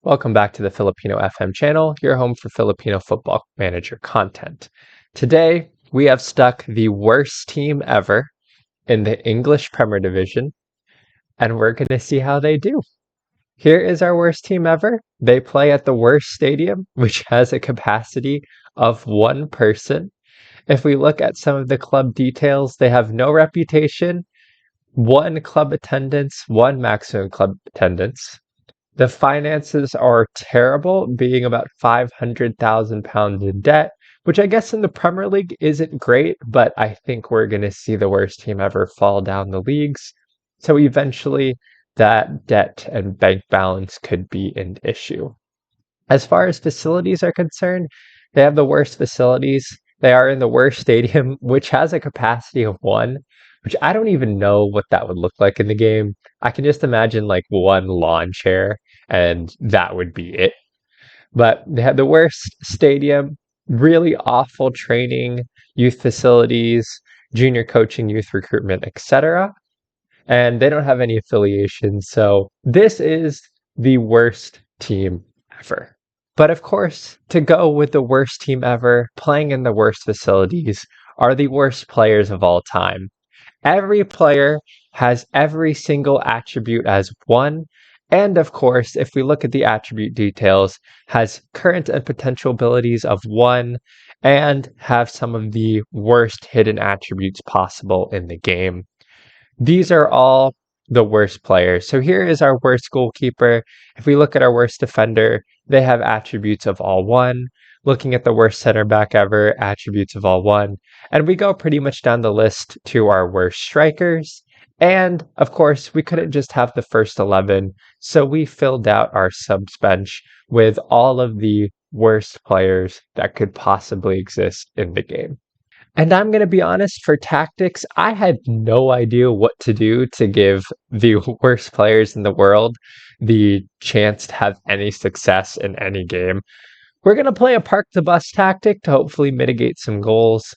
Welcome back to the Filipino FM channel, your home for Filipino Football Manager content. Today, we have stuck the worst team ever in the English Premier Division, and we're going to see how they do. Here is our worst team ever. They play at the worst stadium, which has a capacity of one person. If we look at some of the club details, they have no reputation, one club attendance, one maximum club attendance. The finances are terrible, being about £500,000 in debt, which I guess in the Premier League isn't great, but I think we're going to see the worst team ever fall down the leagues. So eventually, that debt and bank balance could be an issue. As far as facilities are concerned, they have the worst facilities. They are in the worst stadium, which has a capacity of one, which I don't even know what that would look like in the game. I can just imagine like one lawn chair, and that would be it. But they have the worst stadium, really awful training, youth facilities, junior coaching, youth recruitment, etc. And they don't have any affiliations. So this is the worst team ever. But of course, to go with the worst team ever, playing in the worst facilities, are the worst players of all time. Every player has every single attribute as one, and of course, if we look at the attribute details, has current and potential abilities of one, and have some of the worst hidden attributes possible in the game. These are all the worst players. So here is our worst goalkeeper. If we look at our worst defender, they have attributes of all one. Looking at the worst center back ever, attributes of all one. And we go pretty much down the list to our worst strikers. And of course, we couldn't just have the first 11, so we filled out our subs bench with all of the worst players that could possibly exist in the game. And I'm going to be honest, for tactics, I had no idea what to do to give the worst players in the world the chance to have any success in any game. We're going to play a park the bus tactic to hopefully mitigate some goals.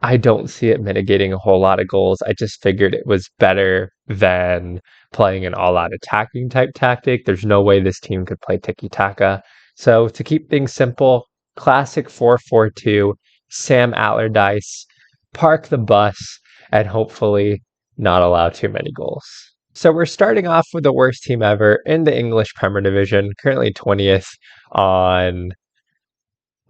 I don't see it mitigating a whole lot of goals. I just figured it was better than playing an all-out attacking type tactic. There's no way this team could play tiki-taka. So to keep things simple, classic 4-4-2, Sam Allardyce, park the bus, and hopefully not allow too many goals. So we're starting off with the worst team ever in the English Premier Division, currently 20th on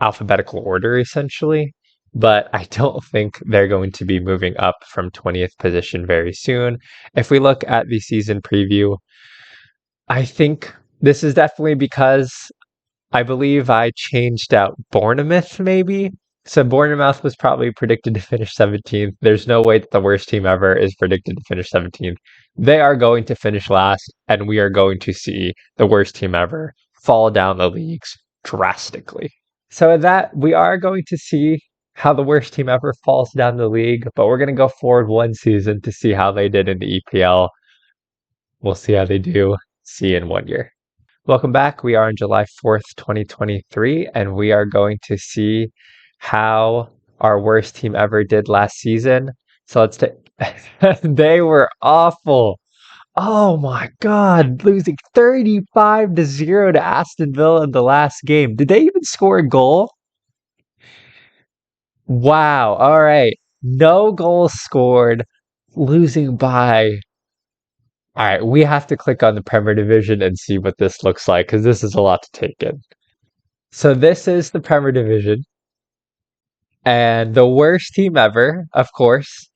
alphabetical order, essentially. But I don't think they're going to be moving up from 20th position very soon. If we look at the season preview, I think this is definitely because I believe I changed out Bournemouth, maybe. So Bournemouth was probably predicted to finish 17th. There's no way that the worst team ever is predicted to finish 17th. They are going to finish last, and we are going to see the worst team ever fall down the leagues drastically. So with that, we are going to see how the worst team ever falls down the league, but we're going to go forward one season to see how they did in the EPL. We'll see how they do. See you in 1 year. Welcome back. We are on July 4th, 2023, and we are going to see how our worst team ever did last season. So let's take. They were awful. Oh my God, losing 35-0 to Aston Villa in the last game. Did they even score a goal? Wow. All right. No goals scored, losing by. All right. We have to click on the Premier Division and see what this looks like because this is a lot to take in. So this is the Premier Division. And the worst team ever, of course,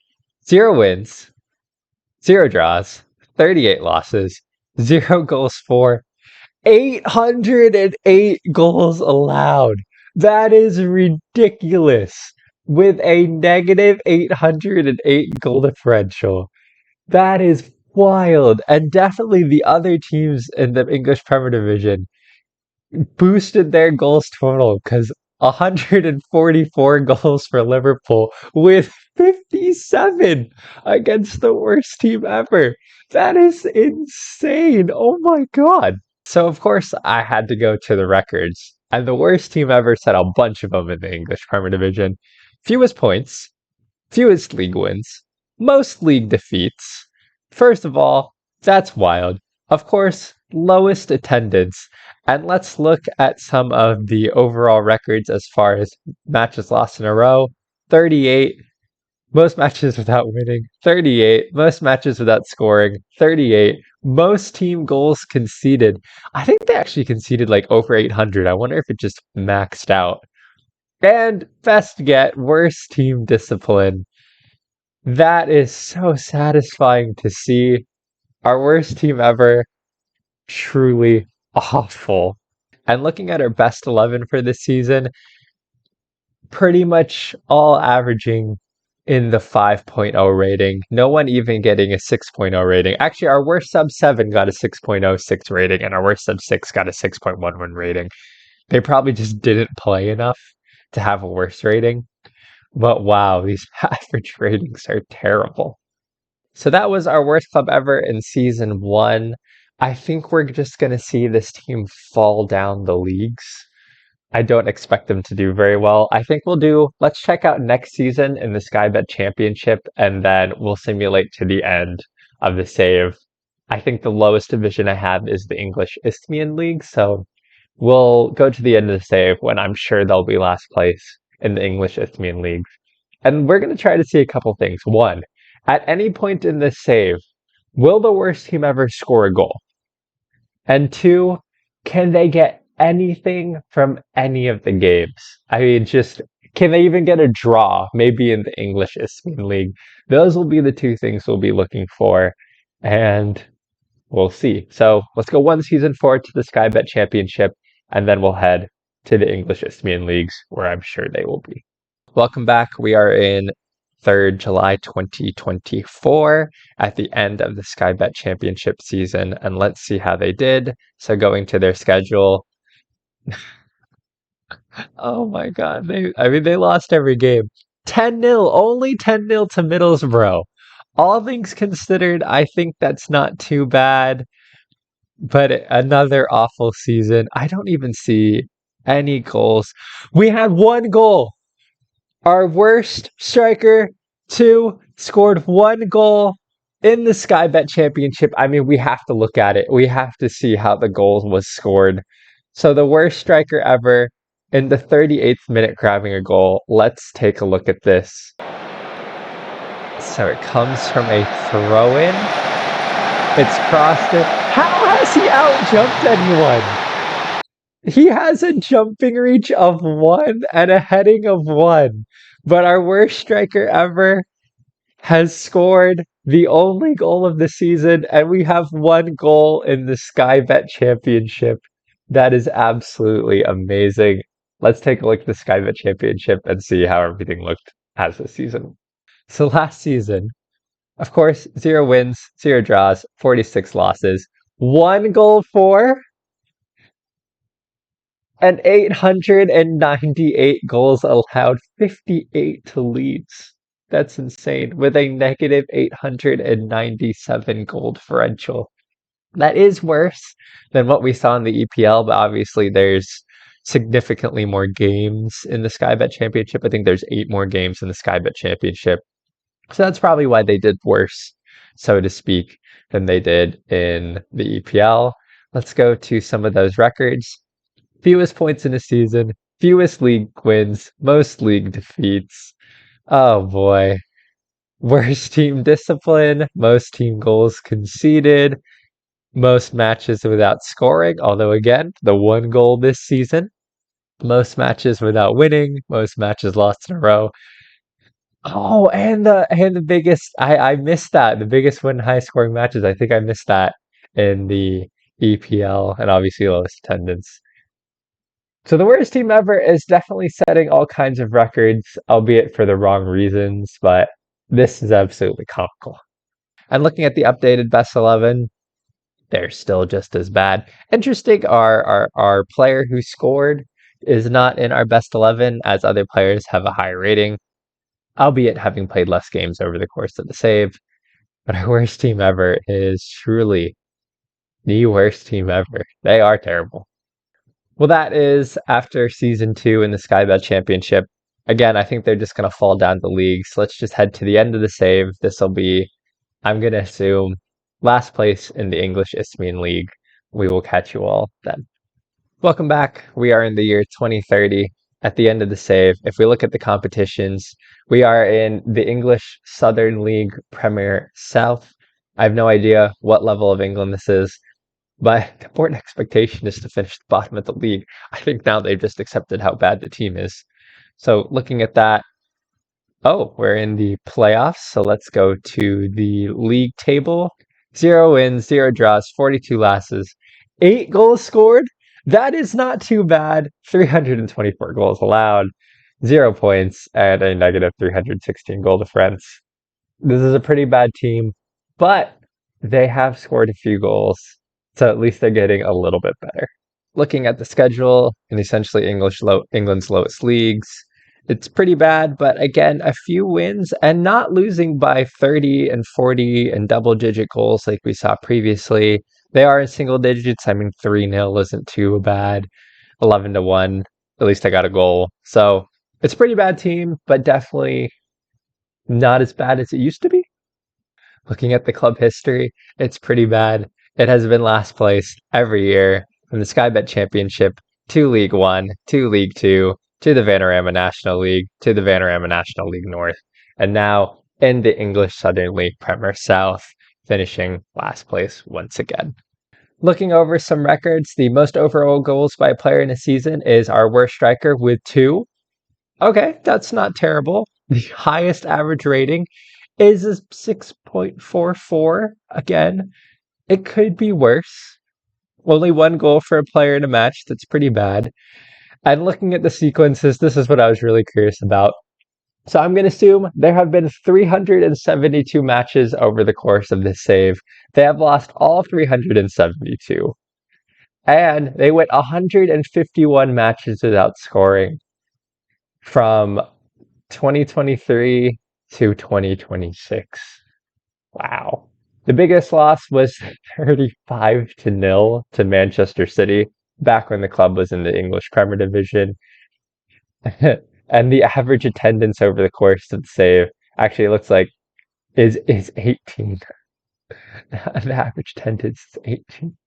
0 wins, 0 draws, 38 losses, 0 goals for, 808 goals allowed. That is ridiculous. With a negative 808 goal differential. That is wild. And definitely the other teams in the English Premier Division boosted their goals total because 144 goals for Liverpool with 57 against the worst team ever. That is insane. Oh my God. So, of course, I had to go to the records. And the worst team ever set a bunch of them in the English Premier Division. Fewest points, fewest league wins, most league defeats. First of all, that's wild. Of course, lowest attendance. And let's look at some of the overall records as far as matches lost in a row. 38, most matches without winning. 38, most matches without scoring. 38, most team goals conceded. I think they actually conceded like over 800. I wonder if it just maxed out. And best yet, worst team discipline. That is so satisfying to see. Our worst team ever. Truly awful. And looking at our best 11 for this season, pretty much all averaging in the 5.0 rating. No one even getting a 6.0 rating. Actually, our worst sub 7 got a 6.06 rating, and our worst sub 6 got a 6.11 rating. They probably just didn't play enough to have a worse rating. But wow, these average ratings are terrible. So that was our worst club ever in season 1. I think we're just going to see this team fall down the leagues. I don't expect them to do very well. I think let's check out next season in the Sky Bet Championship, and then we'll simulate to the end of the save. I think the lowest division I have is the English Isthmian League, so we'll go to the end of the save when I'm sure they'll be last place in the English Isthmian League. And we're going to try to see a couple things. One, at any point in this save, will the worst team ever score a goal? And two, can they get anything from any of the games? I mean, can they even get a draw? Maybe in the English Isthmian League. Those will be the two things we'll be looking for. And we'll see. So let's go one season forward to the Sky Bet Championship, and then we'll head to the English Isthmian Leagues, where I'm sure they will be. Welcome back. We are in 3rd July 2024 at the end of the Sky Bet Championship season, and let's see how they did. So going to their schedule. Oh my god, they lost every game. 10-0, only 10-0 to Middlesbrough. All things considered, I think that's not too bad, but another awful season. I don't even see any goals. We had one goal. Our worst striker, 2, scored one goal in the Sky Bet Championship. I mean, we have to look at it. We have to see how the goal was scored. So the worst striker ever in the 38th minute grabbing a goal. Let's take a look at this. So it comes from a throw-in. It's crossed it. How has he out-jumped anyone? He has a jumping reach of 1 and a heading of 1. But our worst striker ever has scored the only goal of the season, and we have one goal in the Sky Bet Championship. That is absolutely amazing. Let's take a look at the Sky Bet Championship and see how everything looked as the season. So last season, of course, 0 wins, 0 draws, 46 losses, 1 goal for, and 898 goals allowed, 58 to Leeds. That's insane. With a negative 897 goal differential. That is worse than what we saw in the EPL, but obviously there's significantly more games in the Sky Bet Championship. I think there's 8 more games in the Sky Bet Championship. So that's probably why they did worse, so to speak, than they did in the EPL. Let's go to some of those records. Fewest points in a season, fewest league wins, most league defeats. Oh boy. Worst team discipline, most team goals conceded, most matches without scoring, although again, the 1 goal this season. Most matches without winning, most matches lost in a row. Oh, and the biggest, I missed that. The biggest win high scoring matches. I think I missed that in the EPL, and obviously lowest attendance. So the worst team ever is definitely setting all kinds of records, albeit for the wrong reasons, but this is absolutely comical. And looking at the updated best 11, they're still just as bad. Interesting, our player who scored is not in our best 11, as other players have a higher rating, albeit having played less games over the course of the save. But our worst team ever is truly the worst team ever. They are terrible. Well, that is after season 2 in the Sky Bet Championship. Again, I think they're just going to fall down the leagues. Let's just head to the end of the save. This will be, I'm going to assume, last place in the English Isthmian League, we will catch you all then. Welcome back. We are in the year 2030 at the end of the save. If we look at the competitions, we are in the English Southern League Premier South. I have no idea what level of England this is, but the important expectation is to finish the bottom of the league. I think now they've just accepted how bad the team is. So looking at that, we're in the playoffs. So let's go to the league table. 0 wins, 0 draws, 42 losses, 8 goals scored. That is not too bad. 324 goals allowed, 0 points, and a negative 316 goal difference. This is a pretty bad team, but they have scored a few goals. So at least they're getting a little bit better. Looking at the schedule in essentially England's lowest leagues, it's pretty bad, but again, a few wins and not losing by 30 and 40 and double-digit goals like we saw previously. They are in single digits. I mean, 3-0 isn't too bad. 11-1, at least I got a goal. So it's a pretty bad team, but definitely not as bad as it used to be. Looking at the club history, it's pretty bad. It has been last place every year from the Sky Bet Championship to League One to League Two to the Vanarama National League to the Vanarama National League North, and now in the English Southern League Premier South, finishing last place once again. Looking over some records, the most overall goals by a player in a season is our worst striker with 2. Okay, that's not terrible. The highest average rating is a 6.44. Again, it could be worse. Only 1 goal for a player in a match. That's pretty bad. And looking at the sequences, this is what I was really curious about. So I'm going to assume there have been 372 matches over the course of this save. They have lost all 372. And they went 151 matches without scoring from 2023 to 2026. Wow. The biggest loss was 35-0 to Manchester City, back when the club was in the English Premier Division. And the average attendance over the course of the save actually looks like is 18. The average attendance is 18.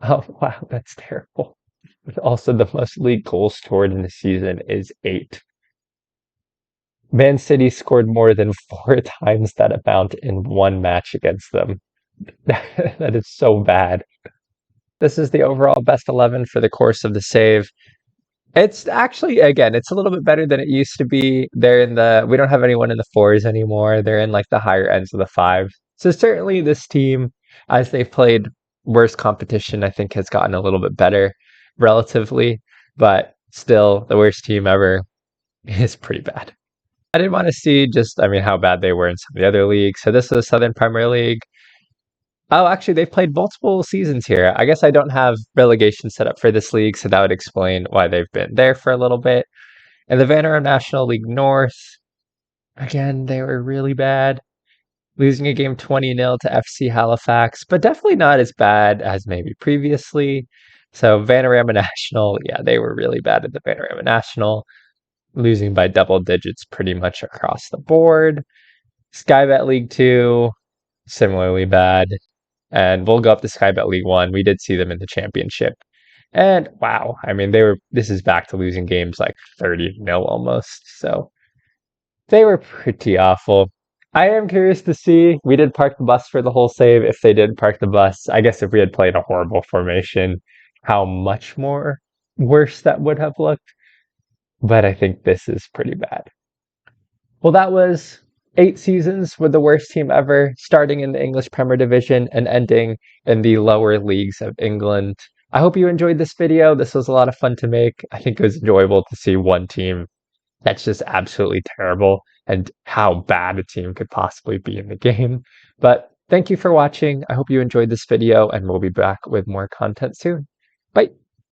Oh wow, that's terrible. But also the most league goals scored in the season is 8. Man City scored more than 4 times that amount in 1 match against them. That is so bad. This is the overall best 11 for the course of the save. It's actually, again, it's a little bit better than it used to be. We don't have anyone in the 4s anymore. They're in like the higher ends of the 5s. So certainly this team, as they've played worse competition, I think has gotten a little bit better relatively, but still the worst team ever is pretty bad. I didn't want to see how bad they were in some of the other leagues. So this is Southern Premier League. Oh, actually, they've played multiple seasons here. I guess I don't have relegation set up for this league, so that would explain why they've been there for a little bit. And the Vanarama National League North, again, they were really bad, losing a game 20-0 to FC Halifax, but definitely not as bad as maybe previously. So Vanarama National, yeah, they were really bad at the Vanarama National, losing by double digits pretty much across the board. Sky Bet League 2, similarly bad. And we'll go up to Sky Bet League One. We did see them in the championship. And wow, this is back to losing games like 30-0 almost. So they were pretty awful. I am curious to see, we did park the bus for the whole save. If they did park the bus, I guess if we had played a horrible formation, how much more worse that would have looked. But I think this is pretty bad. Well, that was 8 seasons with the worst team ever, starting in the English Premier Division and ending in the lower leagues of England. I hope you enjoyed this video. This was a lot of fun to make. I think it was enjoyable to see one team that's just absolutely terrible and how bad a team could possibly be in the game. But thank you for watching. I hope you enjoyed this video, and we'll be back with more content soon. Bye.